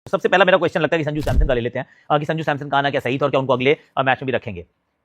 सबसे पहला मेरा क्वेश्चन लगता है कि संजू सैमसन का ले लेते हैं कि संजू सैमसन का आना क्या सही था और क्या उनको अगले मैच में भी रखेंगे।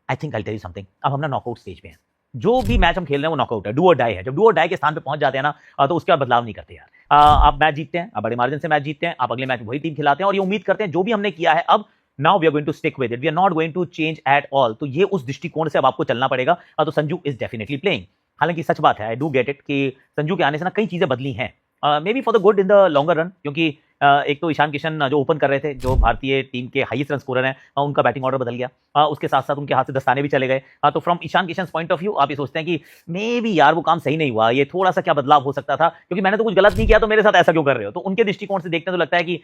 I think I tell you something, अब हम ना नॉकआउट स्टेज पे हैं। जो भी मैच हम खेल रहे हैं वो नॉकआउट है, डू और डाई है। जब डू और डाई के स्थान पे पहुंच जाते हैं ना तो उसके बाद बदलाव नहीं करते यार। आप मैच जीतते हैं, आप बड़े मार्जिन से मैच जीतते हैं, आप अगले मैच वही टीम खिलाते हैं और ये उम्मीद करते हैं जो भी हमने किया है अब now we are going to stick with it, we are not going to change at all. तो ये उस दृष्टिकोण से अब आपको चलना पड़ेगा। तो संजू इज डेफिनेटली प्लेइंग। हालांकि सच बात है, आई डू गेट इट कि संजू के आने से ना कई चीजें बदली हैं, may be for the good in the longer run, क्योंकि एक तो ईशान किशन जो ओपन कर रहे थे, जो भारतीय टीम के हाईएस्ट रन स्कोरर हैं, उनका बैटिंग ऑर्डर बदल गया। उसके साथ साथ उनके हाथ से दस्ताने भी चले गए। तो from Ishan Kishan point of view आप ये सोचते हैं कि मे बी यार वो काम सही नहीं हुआ, ये थोड़ा सा क्या बदलाव हो सकता था, क्योंकि मैंने तो कुछ गलत नहीं किया तो मेरे साथ ऐसा क्यों कर रहे हो। तो उनके दृष्टिकोण से देखते हैं तो लगता है कि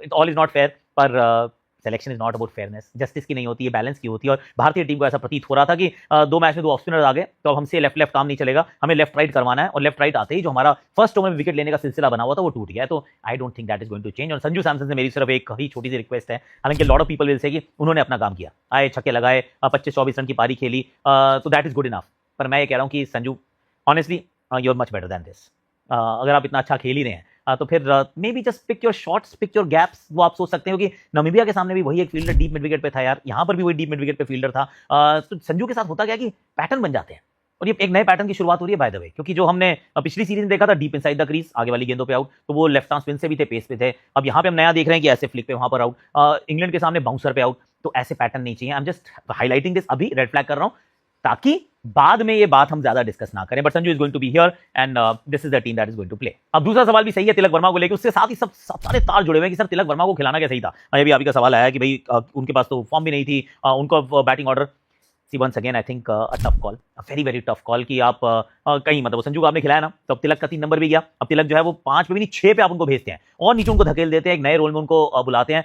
it all is not fair, पर selection is not about fairness, justice की नहीं होती है, बैलेंस की होती है। और भारतीय टीम को ऐसा प्रतीत हो रहा था कि दो मैच में दो ऑफ स्पिनर आ गए, तो अब हमसे लेफ्ट लेफ्ट काम नहीं चलेगा, हमें लेफ्ट राइट करवाना है। और लेफ्ट राइट आते ही जो हमारा फर्स्ट ओवर में विकेट लेने का सिलसिला बना हुआ था वो टूट गया है। तो I don't think that is going to change. और संजू सैमसन से मेरी सिर्फ एक ही छोटी सी रिक्वेस्ट है, हालांकि lot of people will say कि उन्होंने अपना काम किया, आए छक्के लगाए, 25-24 रन की पारी खेली, तो दैट इज गुड इनफ। पर मैं ये कह रहा हूं कि Sanju honestly you are much better than this. अगर आप इतना अच्छा खेल ही रहे हैं तो फिर maybe just pick your shots, pick your gaps. वो आप सोच सकते हो कि नामीबिया के सामने भी वही एक फील्डर डीप मिड विकेट पे था यार, यहाँ पर भी वही डीप मिड विकेट पे फील्डर था। तो संजू के साथ होता क्या कि पैटर्न बन जाते हैं, और ये एक नए पैटर्न की शुरुआत हो रही है बाय द वे, क्योंकि जो हमने पिछली सीरीज में देखा था डीप इनसाइड द क्रीज आगे वाली गेंदों पे आउट, तो वो लेफ्ट आर्म स्पिन से भी थे, पेस पे थे। अब यहाँ पे हम नया देख रहे हैं कि ऐसे फ्लिक पे वहां पर आउट, इंग्लैंड के सामने बाउंसर पे आउट। तो ऐसे पैटर्न नहीं चाहिए। I am just highlighting this, अभी रेड फ्लैग कर रहा हूं ताकि बाद में ये बात हम ज्यादा डिस्कस ना करें। But Sanju is going to be here and this is the team that is going to play. अब दूसरा सवाल भी सही है तिलक वर्मा को लेकर, उसके साथ ही सब सारे तार जुड़े हुए हैं कि सर तिलक वर्मा को खिलाना क्या सही था। ये भी आप ही का सवाल आया कि भाई उनके पास तो फॉर्म भी नहीं थी, उनको batting order. See once again I think a tough call, a very very tough call कि आप कहीं मतलब संजू को आपने खिलाया ना, तो अब तिलक का 3 नंबर भी गया। अब तिलक जो है वो 5 पे भी नहीं 6 पे आप उनको भेजते हैं और नीचे उनको धकेल देते हैं, एक नए रोल में उनको बुलाते हैं।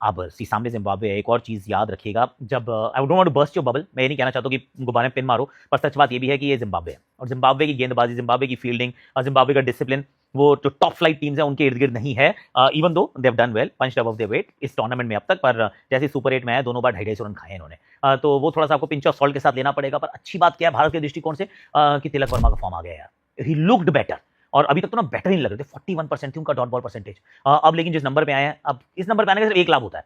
अब सामने जिम्बाब्वे है। एक और चीज याद रखिएगा, जब I don't want to burst your bubble, मैं ये नहीं कहना चाहता कि गुब्बारे में पिन मारो, पर सच बात ये भी है कि ये जिम्बाब्वे है और जिम्बाब्वे की गेंदबाजी, जिम्बाब्वे की फील्डिंग और जिम्बाब्वे का डिसिप्लिन वो जो टॉप फ्लाइट टीम्स है उनके इर्द गिर्द नहीं है। Even though they have done well, punched above their weight इस टूर्नामेंट में अब तक, पर जैसे सुपर 8 में आया दोनों बार 250 रन खाए इन्होंने। तो वो थोड़ा सा आपको पिंच ऑफ सॉल्ट के साथ लेना पड़ेगा। पर अच्छी बात क्या है भारत के दृष्टिकोण से कि तिलक वर्मा का फॉर्म आ गया यार, ही लुक्ड बेटर। और अभी तक तो ना बेटर नहीं लग रहे थे, 41% थी उनका डॉट बॉल परसेंटेज। अब लेकिन जिस नंबर पे आए हैं, अब इस नंबर पे आने का सिर्फ एक लाभ होता है,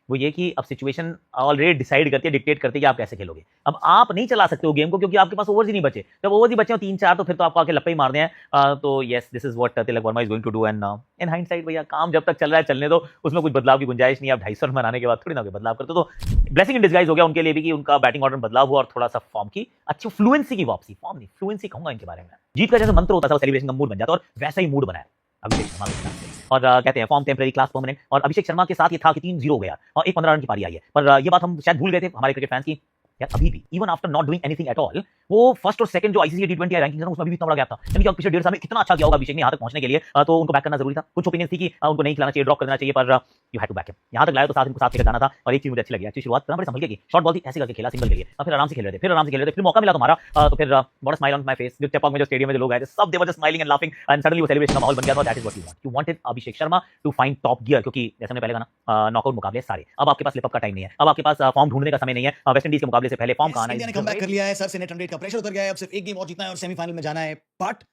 वो ये कि अब सिचुएशन ऑलरेडी डिसाइड करती है, डिक्टेट करती है कि आप कैसे खेलोगे। अब आप नहीं चला सकते हो गेम को क्योंकि आपके पास ओवर्स ही नहीं बचे। जब ओवर्स ही बचे हो 3-4 तो फिर तो आपको आके लप्पे ही मारने हैं। तो yes, this is what Tilak Varma is going to do. And in hindsight भैया काम जब तक चल रहा है चलने दो, उसमें कुछ बदलाव की गुंजाइश नहीं है। आप 250 रन बनाने के बाद थोड़ी ना बदलाव करते। तो ब्लेसिंग इन डिस्गाइज हो गया उनके लिए भी कि उनका बैटिंग ऑर्डर बदलाव हुआ और थोड़ा सा फॉर्म की अच्छी फ्लुएंसी की वापसी, फॉर्म नहीं फ्लुएंसी कहूंगा इनके बारे में। जीत का जैसे मंत्र होता था सेलिब्रेशन का मूड बन जाता और वैसा ही मूड बनाया अभिषेक शर्मा के साथ। और कहते हैं फॉर्म टेम्परेरी क्लास परमानेंट, और अभिषेक शर्मा के साथ ये था कि 3-0 हो गया और एक 15 रन की पारी आई है। पर ये बात हम शायद भूल गए थे हमारे क्रिकेट फैंस की यार, अभी भी even after not doing anything at all, वो फर्स्ट और सेकंड जो आईसीसी T20 रैंकिंग है उसमें भी इतना बड़ा गैप था। यानी कि पिछले 1.5 साल में कितना अच्छा किया होगा अभिषेक ने यहाँ तक पहुंचने के लिए। तो उनको बैक करना जरूरी था। कुछ ओपिनियन थी कि उनको नहीं खिलाना चाहिए, ड्रॉप कर देना चाहिए, पर you had to back him. यहाँ तक लाया तो साथ इनको साथ लेकर जाना था। और एक चीज मुझे अच्छी लगी, अच्छी शुरुआत बड़े संभल के की, शॉर्ट बॉल थी ऐसे करके खेला सिंगल के लिए, फिर आराम से खेल रहे थे, फिर आराम से खेल रहे थे, फिर मौका मिला तुम्हारा तो फिर बड़ा स्माइल ऑन माय फेस। जो चेपॉक में जो स्टेडियम में जो लोग आए थे सब they were just smiling and laughing and suddenly वो सेलिब्रेशन का माहौल बन गया था। That is what you want, you wanted Abhishek Sharma to find top gear, क्योंकि जैसे मैंने पहले कहा ना नॉकआउट मुकाबले सारे, अब आपके पास स्लिप अप का टाइम नहीं है, अब आपके पास फॉर्म ढूंढने का समय नहीं है। वेस्ट इंडीज के मुकाबले से पहले फॉर्म का आना है, इंडिया ने कमबैक कर लिया है, सर से नेट रन रेट का प्रेशर उतर गया है, अब सिर्फ एक गेम और जीतना है और सेमीफाइनल में जाना है। बट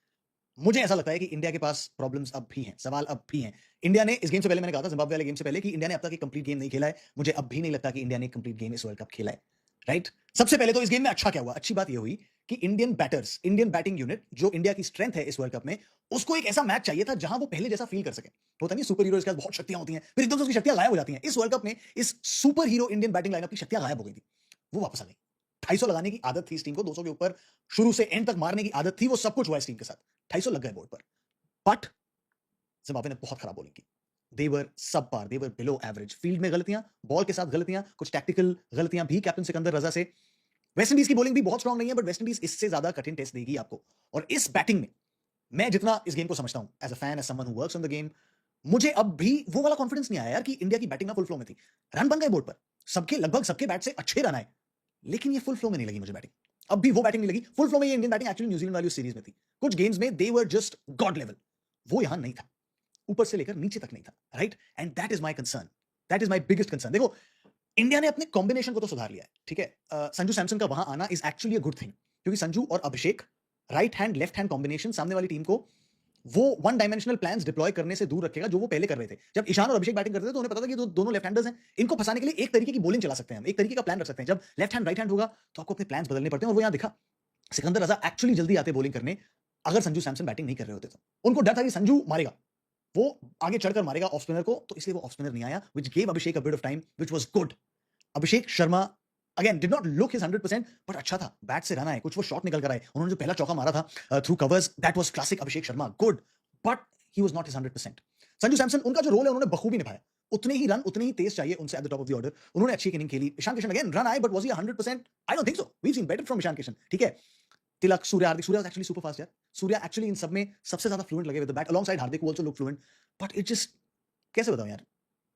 मुझे ऐसा लगता है कि इंडिया के पास प्रॉब्लम्स अब भी हैं, सवाल अब भी हैं। इंडिया ने इस गेम से पहले, मैंने कहा था जिम्बाब्वे वाले गेम से पहले कि इंडिया ने अब तक एक कंप्लीट गेम नहीं खेला है। मुझे अब भी नहीं लगता कि इंडिया ने एक कंप्लीट गेम इस वर्ल्ड कप खेला है, राइट। सबसे पहले तो इस गेम में अच्छा क्या हुआ, अच्छी बात यह हुई कि Indian batters, Indian batting unit जो इंडिया की स्ट्रेंथ है इस वर्ल्ड कप में, उसको एक ऐसा मैच चाहिए था जहां वो पहले जैसा फील कर सके। होता नहीं सुपर हीरो के पास बहुत शक्तियां होती हैं, फिर एकदम से उसकी शक्तियां गायब हो जाती हैं। इस वर्ल्ड कप में इस super hero Indian batting lineup की शक्तियां गायब हो गई थी, वो वापस आ गई। 250 लगाने की आदत थी इस टीम को, 200 के ऊपर शुरू से एंड तक मारने की आदत थी, वो सब कुछ हुआ इस टीम के साथ। 250 लग गए बोर्ड पर, बट जिम्बाब्वे ने बहुत खराब बॉलिंग की। दे वर सब पार, दे वर बिलो एवरेज। फील्ड में गलतियां, बॉल के साथ गलतियां, कुछ टैक्टिकल गलतियां भी कैप्टन सिकंदर रजा से। वेस्ट इंडीज की बॉलिंग भी बहुत स्ट्रांग नहीं है, बट वेस्ट इंडीज इससे ज्यादा कठिन टेस्ट देगी आपको। और इस बैटिंग में मैं जितना इस गेम को समझता हूं as a fan, as someone who works on the game, मुझे अब भी वो वाला कॉन्फिडेंस नहीं आया यार कि इंडिया की बैटिंग ना फुल फ्लो में थी। रन बन गए बोर्ड पर, सबके लगभग सबके बैट से अच्छे रन आए, लेकिन ये फुल फ्लो में नहीं लगी मुझे बैटिंग। अब भी वो बैटिंग नहीं लगी फुल फ्लो में। ये इंडियन बैटिंग एक्चुअली न्यूजीलैंड वाली सीरीज में थी, कुछ गेम्स में दे वर जस्ट गॉड लेवल, वो यहां नहीं था, ऊपर से लेकर नीचे तक नहीं था, right. And that is my concern, that is my biggest concern. देखो इंडिया ने अपने कॉम्बिनेशन को तो सुधार लिया है, ठीक है। संजू सैमसन का वहां आना is actually a good thing, क्योंकि संजू और Abhishek right hand left hand combination सामने वाली टीम को वो वन डायमेंशनल प्लान्स डिप्लॉय करने से दूर रखेगा जो वो पहले कर रहे थे। जब ईशान और अभिषेक बैटिंग करते थे तो उन्हें पता था कि दोनों लेफ्ट हैंडर्स हैं, इनको फंसाने के लिए एक तरीके की बॉलिंग चला सकते हैं हम, एक तरीके का प्लान रख सकते हैं। जब लेफ्ट हैंड राइट हैंड होगा तो आपको अपने प्लान्स बदलने पड़ते हैं और वो यहाँ दिखा। सिकंदर रजा एक्चुअली जल्दी आते बॉलिंग करने, अगर संजू सैमसन बैटिंग नहीं कर रहे होते तो। उनको डर था कि संजू मारेगा, वो आगे चढ़कर मारेगा ऑफ स्पिनर को, तो इसलिए वो ऑफ स्पिनर नहीं आया, which gave Abhishek a bit of time, which was good. Abhishek Sharma again did not look his 100%, but अच्छा था, बैट से रन आए, कुछ वो शॉट निकल कर आए। उन्होंने जो पहला चौका मारा था through covers, that was classic Abhishek Sharma, good, but he was not his 100%। Sanju Samson, उनका जो रोल है उन्होंने बखूबी निभाया। उतने ही रन, उतने ही तेज चाहिए उनसे at the top of the order. उन्होंने अच्छी इनिंग खेली। ईशान किशन अगेन रन आए, but was he 100%? I don't think so. We have seen better from Ishan Kishan, ठीक है। Tilak, Surya, Hardik, Surya was actually super fast यार। सूर्या एक्चुअली इन सब में सबसे ज्यादा फ्लुएंट लगे with the bat, alongside Hardik, who also look fluent, but it just, कैसे बताऊं यार,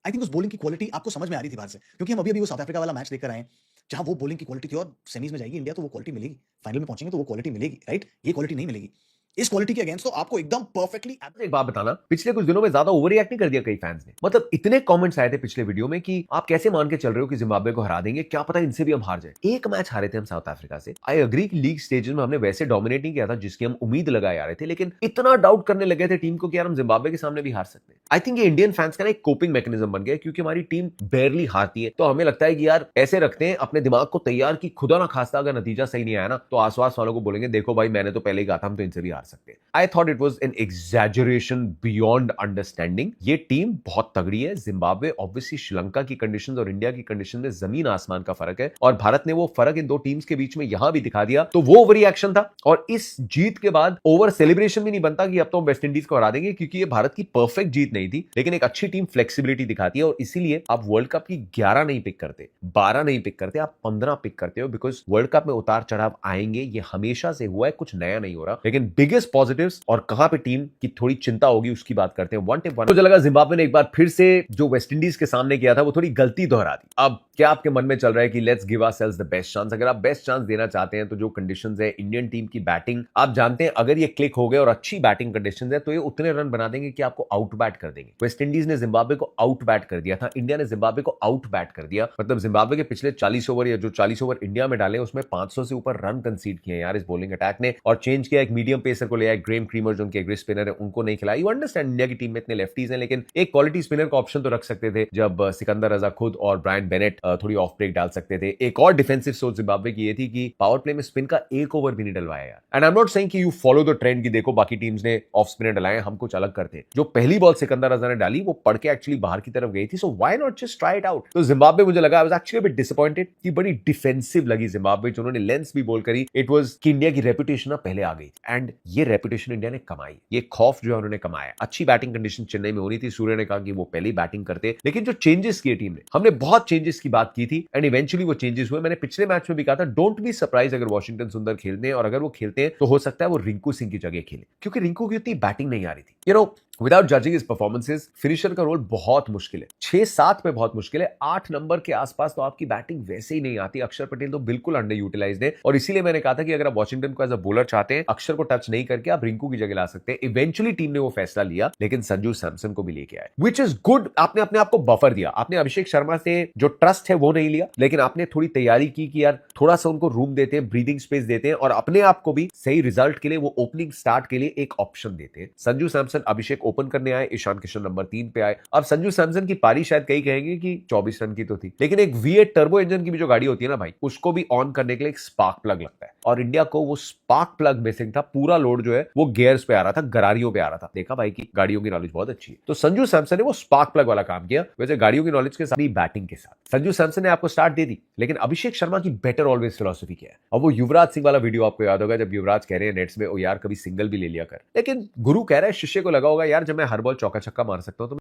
आई थिंक उस बॉलिंग की क्वालिटी आपको समझ में आ रही थी बाहर से, क्योंकि हम अभी वो साउथ अफ्रीका वाला मैच देखकर आए हैं, जहां वो बॉलिंग की क्वालिटी थी, और सेमीज में जाएगी इंडिया तो वो क्वालिटी मिलेगी, फाइनल में पहुंचेंगे तो वो क्वालिटी मिलेगी, राइट? ये क्वालिटी नहीं मिलेगी। इस क्वालिटी के अगेंस्ट तो आपको एकदम परफेक्टली। एक बात बताना, पिछले कुछ दिनों में ज्यादा ओवर रिएक्ट नहीं कर दिया कई फैंस ने? मतलब इतने कमेंट्स आए थे पिछले वीडियो में कि आप कैसे मान के चल रहे हो कि जिम्बाब्वे को हरा देंगे, क्या पता इनसे भी हम हार जाए। एक मैच हारे थे हम साउथ अफ्रीका से। आई एग्री कि लीग स्टेजेस में हमने वैसे डोमिनेट नहीं किया था जिसकी हम उम्मीद लगाए आ रहे थे, लेकिन इतना डाउट करने लगे थे टीम को कि यार हम जिम्बाब्वे के सामने भी हार सकते हैं। आई थिंक ये इंडियन फैंस का ना एक कोपिंग मैकेनिज्म बन गया, क्योंकि हमारी टीम बेयरली हारती है, तो हमें लगता है कि यार ऐसे रखते हैं अपने दिमाग को तैयार कि खुदा ना खास्ता अगर नतीजा सही नहीं आया ना तो आसपास वालों को बोलेंगे देखो भाई मैंने तो पहले ही कहा था हम तो इनसे भी हार सकते हैं। I thought it was an exaggeration beyond understanding. ये टीम बहुत तगड़ी है। जिम्बाब्वे ऑब्वियसली श्रीलंका की कंडीशंस और इंडिया की कंडीशन में जमीन आसमान का फर्क है, और भारत ने वो फर्क इन दो टीम्स के बीच में यहां भी दिखा दिया, तो वो ओवर रिएक्शन था। और इस जीत के बाद ओवर सेलिब्रेशन भी नहीं बनता कि अब तो वेस्ट इंडीज को हरा देंगे, क्योंकि ये भारत की परफेक्ट जीत नहीं थी, लेकिन एक अच्छी टीम फ्लेक्सिबिलिटी दिखाती है, और इसीलिए आप वर्ल्ड कप की 11 नहीं पिक करते, 12 नहीं पिक करते, आप 15 पिक करते हो, बिकॉज वर्ल्ड कप में उतार चढ़ाव आएंगे, ये हमेशा से हुआ है, कुछ नया नहीं हो रहा। लेकिन बिगेस्ट पॉजिटिव्स और कहां पे टीम की थोड़ी चिंता होगी उसकी बात करते हैं। वन टिप वन, मुझे लगा जिम्बाब्वे ने एक बार फिर से जो वेस्ट इंडीज के सामने किया था वो थोड़ी गलती दोहरा दी। अब क्या आपके मन में चल रहा है कि let's give ourselves the best chance? अगर आप बेस्ट चांस देना चाहते हैं तो जो कंडीशंस है इंडियन टीम की बैटिंग, आप जानते हैं अगर ये क्लिक हो गए और अच्छी बैटिंग कंडीशंस है तो ये उतने रन बना देंगे कि आपको आउट बैट कर देंगे। वेस्ट इंडीज ने जिम्बाब्वे को आउट बैट कर दिया था, इंडिया ने जिम्बाब्वे को आउट बैट कर दिया। मतलब जिम्बाब्वे के पिछले 40 ओवर या जो 40 ओवर इंडिया में डाले उसमें 500 से ऊपर रन कंसीड किए यार इस बॉलिंग अटैक ने, और चेंज किया, एक मीडियम पेसर को ले आया, ग्रेम क्रीमर जो उनके एग्री स्पिनर है उनको नहीं खिलाया। यू अंडरस्टैंड इंडिया की टीम में इतने लेफ्टीज हैं, लेकिन एक क्वालिटी स्पिनर का ऑप्शन तो रख सकते थे जब सिकंदर रजा खुद और ब्रायन बेनेट थोड़ी ऑफ ब्रेक डाल सकते थे। एक और डिफेंसिव सोच जिम्बाब्वे की ये थी कि पावर प्ले में स्पिन का एक ओवर भी नहीं डलवाया यार। And I am not saying कि यू फॉलो द ट्रेंड कि देखो बाकी टीम्स ने ऑफ स्पिनर डलाए, हम कुछ अलग करते हैं। जो पहली बॉल सिकंदर रजा ने डाली वो पढ़ के एक्चुअली बाहर की तरफ गई थी, so why not just try it out. तो जिम्बाब्वे मुझे लगा, I was actually bit disappointed कि बड़ी डिफेंसिव लगी जिम्बाब्वे, जो उन्होंने लेंस भी बॉल करी। इट वाज कि इंडिया की रेपुटेशन ना पहले आ गई, एंड ये रेपुटेशन इंडिया ने कमाई, ये खौफ जो है उन्होंने कमाया। अच्छी बैटिंग कंडीशन चेन्नई में होनी थी, सूर्य ने कहा कि वो पहले बैटिंग करते, लेकिन जो चेंजेस किए टीम ने, हमने बहुत चेंजेस की बात की थी एंड इवेंचुअली वो चेंजेस हुए। मैंने पिछले मैच में भी कहा था डोंट बी सरप्राइज अगर वॉशिंगटन सुंदर खेलते हैं, और अगर वो खेलते हैं तो हो सकता है वो रिंकू सिंह की जगह खेले, क्योंकि रिंकू की उतनी बैटिंग नहीं आ रही थी। You know, without judging his performances, finisher का रोल बहुत मुश्किल है, 6-7 पे बहुत मुश्किल है, 8 नंबर के आसपास तो आपकी बैटिंग वैसे ही नहीं आती। अक्षर पटेल तो बिल्कुल अंडर यूटिलाइज्ड है, और इसीलिए मैंने कहा था कि अगर आप वॉशिंगटन को एज अ बॉलर चाहते हैं, अक्षर को टच नहीं करके आप रिंकू की जगह ला सकते हैं। इवेंचुअली टीम ने वो फैसला लिया, लेकिन संजू सैमसन को भी लेके आए, विच इज गुड। आपने अपने आप को बफर दिया, आपने अभिषेक शर्मा से जो ट्रस्ट है वो नहीं लिया, लेकिन आपने थोड़ी तैयारी की कि यार थोड़ा सा उनको रूम देते हैं, ब्रीदिंग स्पेस देते हैं, और अपने आप को भी सही रिजल्ट के लिए वो ओपनिंग स्टार्ट के लिए एक ऑप्शन देते हैं। संजू सैमसन अभिषेक ओपन करने आए, ईशान किशन नंबर 3 पे आए। अब संजू सैमसन की पारी शायद कई कहेंगे कि 24 रन की तो थी, लेकिन एक V8 टर्बो इंजन की भी जो गाड़ी होती है ना भाई, उसको भी ऑन करने के लिए एक स्पार्क प्लग लगता है, और इंडिया को वो स्पार्क प्लग मिसिंग था। पूरा लोड जो है वो गियर्स पे आ रहा था, गरारियों पे आ रहा था। देखा भाई की गाड़ियों की नॉलेज बहुत अच्छी है, तो संजू सैमसन ने वो स्पार्क प्लग वाला काम किया, वैसे गाड़ियों की नॉलेज के साथ बैटिंग के साथ। संजू सैमसन ने आपको स्टार्ट दे दी, लेकिन अभिषेक शर्मा की बेटर ऑलवेज फिलॉसफी क्या है। अब वो युवराज सिंह वाला वीडियो आपको याद होगा, जब युवराज कह रहे हैं नेट्स में, ओ यार कभी सिंगल भी ले लिया कर, लेकिन गुरु कह रहा है शिष्य को लगा होगा यार जब मैं हर बॉल चौका छक्का मार सकता हूं तो